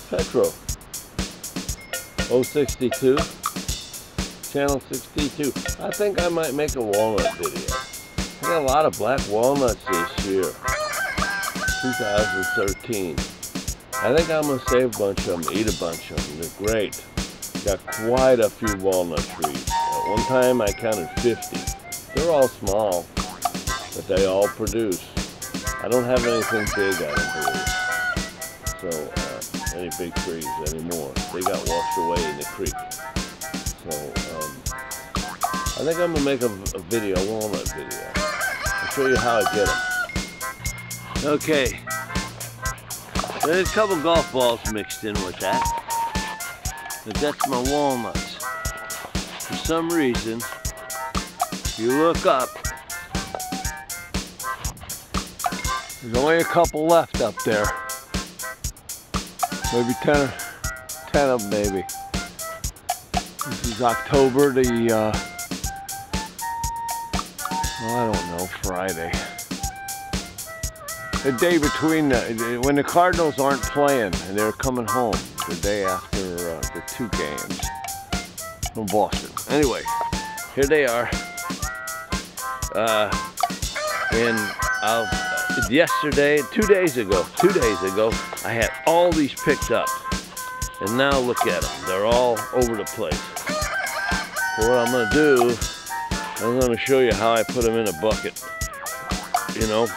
Petro 062, channel 62. I think I might make a walnut video. I got a lot of black walnuts this year, 2013. I think I'm gonna save a bunch of them, eat a bunch of them. They're great. Got quite a few walnut trees. At one time I counted 50. They're all small, but they all produce. I don't have anything big, I don't believe. So, any big trees anymore. They got washed away in the creek. So, I think I'm gonna make a video, a walnut video. I'll show you how I get them. Okay. There's a couple golf balls mixed in with that. But that's my walnuts. For some reason, if you look up, there's only a couple left up there. Maybe 10 of them, maybe. This is October the, well, I don't know, Friday. The day between, when the Cardinals aren't playing and they're coming home, the day after the 2 games from Boston. Anyway, here they are. And yesterday, 2 days ago, I had all these picked up. And now look at them. They're all over the place. So what I'm gonna do, I'm gonna show you how I put them in a bucket. You know?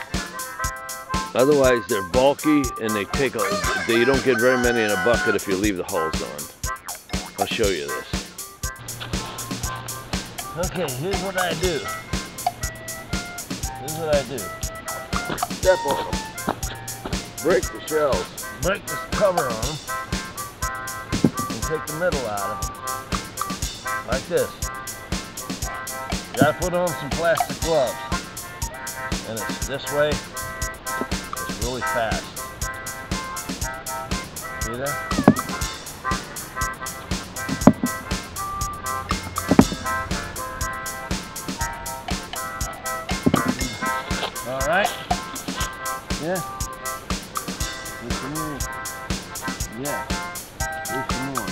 Otherwise they're bulky and they take you don't get very many in a bucket if you leave the holes on. I'll show you this. Okay, here's what I do. Step on them. Break the shells. Break this cover on them. And take the middle out of them. Like this. You gotta put on some plastic gloves. And it's this way. Really fast. See that? All right. Yeah. There's some more. Yeah. There's some more.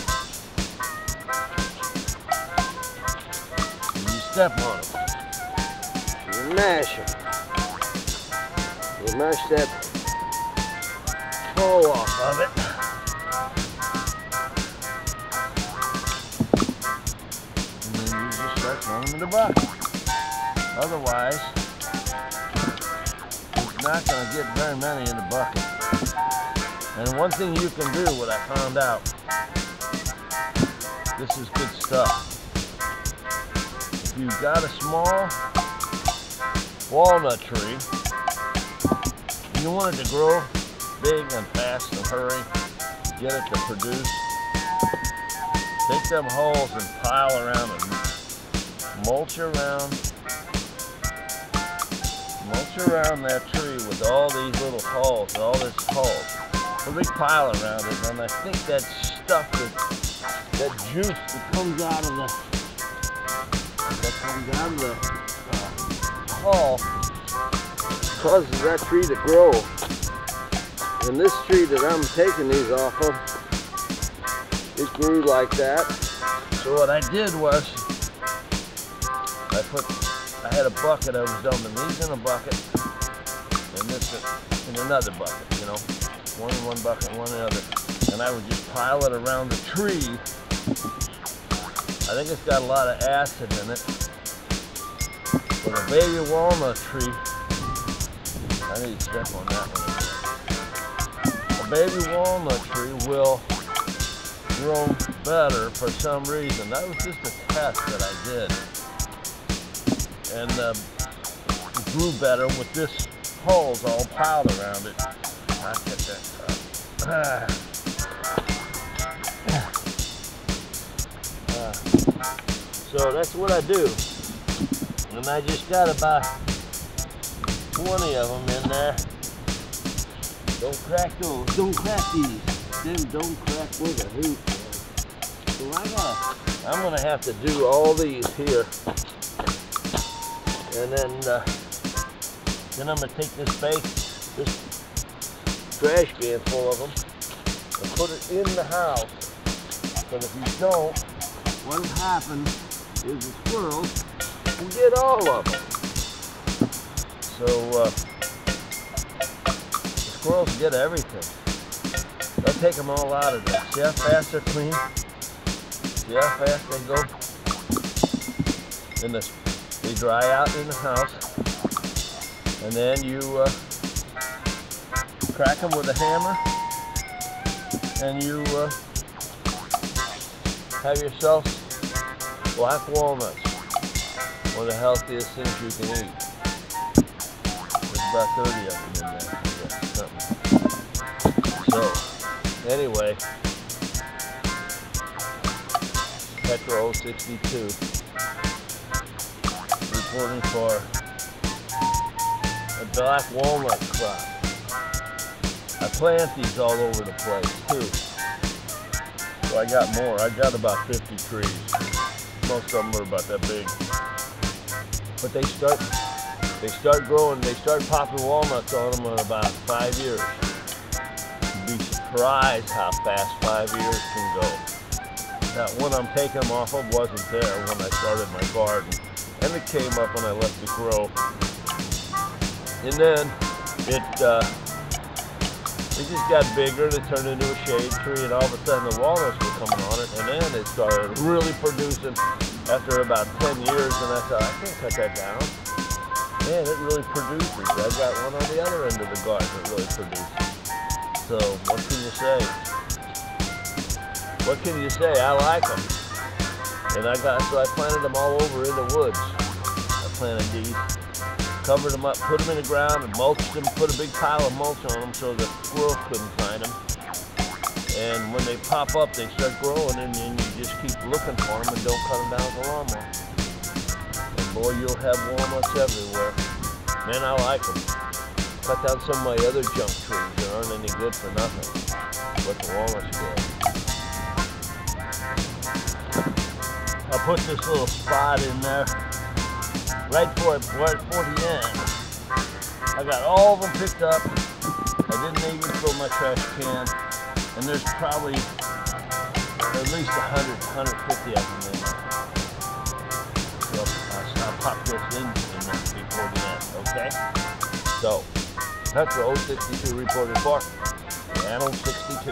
And you step on them. You mash them. You mash that fall off of it. And then you just start throwing them in the bucket. Otherwise, it's not going to get very many in the bucket. And one thing you can do, what I found out, this is good stuff. If you've got a small walnut tree, you want it to grow big and fast and hurry, get it to produce. Take them holes and pile around and mulch around that tree with all these little holes, all this holes. A big pile around it, and I think that stuff, that juice that comes out of the hole causes that tree to grow. And this tree that I'm taking these off of, it grew like that. So what I did was, I had a bucket, I was dumping these in a bucket, and this in another bucket, you know. One in one bucket, one in the other. And I would just pile it around the tree. I think it's got a lot of acid in it. With a baby walnut tree, I need to step on that one. A baby walnut tree will grow better for some reason. That was just a test that I did. And it grew better with this holes all piled around it. I'll get that so that's what I do. And I just got about 20 of them in there. Don't crack those. Don't crack these. Them don't crack with a hoop. So I'm gonna have to do all these here. And then I'm gonna take this trash can full of them and put it in the house. But if you don't, what will happen is the squirrels will get all of them. So the squirrels get everything. They'll take them all out of there. See how fast they're clean? See how fast they go? Then they dry out in the house. And then you crack them with a hammer. And you have yourself black walnuts. One of the healthiest things you can eat. There's about 30 of them in there. Yeah, something. So, anyway, Petro 62 reporting for a black walnut crop. I plant these all over the place too. So I got more. I got about 50 trees. Most of them are about that big. But they start growing, they start popping walnuts on them in about 5 years. You'd be surprised how fast 5 years can go. That one I'm taking them off of wasn't there when I started my garden. And it came up when I let it grow. And then it just got bigger and it turned into a shade tree, and all of a sudden the walnuts were coming on it, and then it started really producing after about 10 years, and I thought, I can't cut that down. Man, it really produces. I got one on the other end of the garden that really produces. So, what can you say? What can you say? I like them. And so I planted them all over in the woods. I planted these, covered them up, put them in the ground, and mulched them, put a big pile of mulch on them so the squirrels couldn't find them. And when they pop up, they start growing, and then you just keep looking for them and don't cut them down with a lawnmower. And boy, you'll have walnuts everywhere. Man, I like them. Cut down some of my other junk trees that aren't any good for nothing. But the walnuts are good. I'll put this little spot in there right for the end. I got all of them picked up. I didn't even fill my trash can. And there's probably at least 100, 150 of them in there. So I'll pop this in there before the end, okay? So, Petro 62 reported for Channel 62.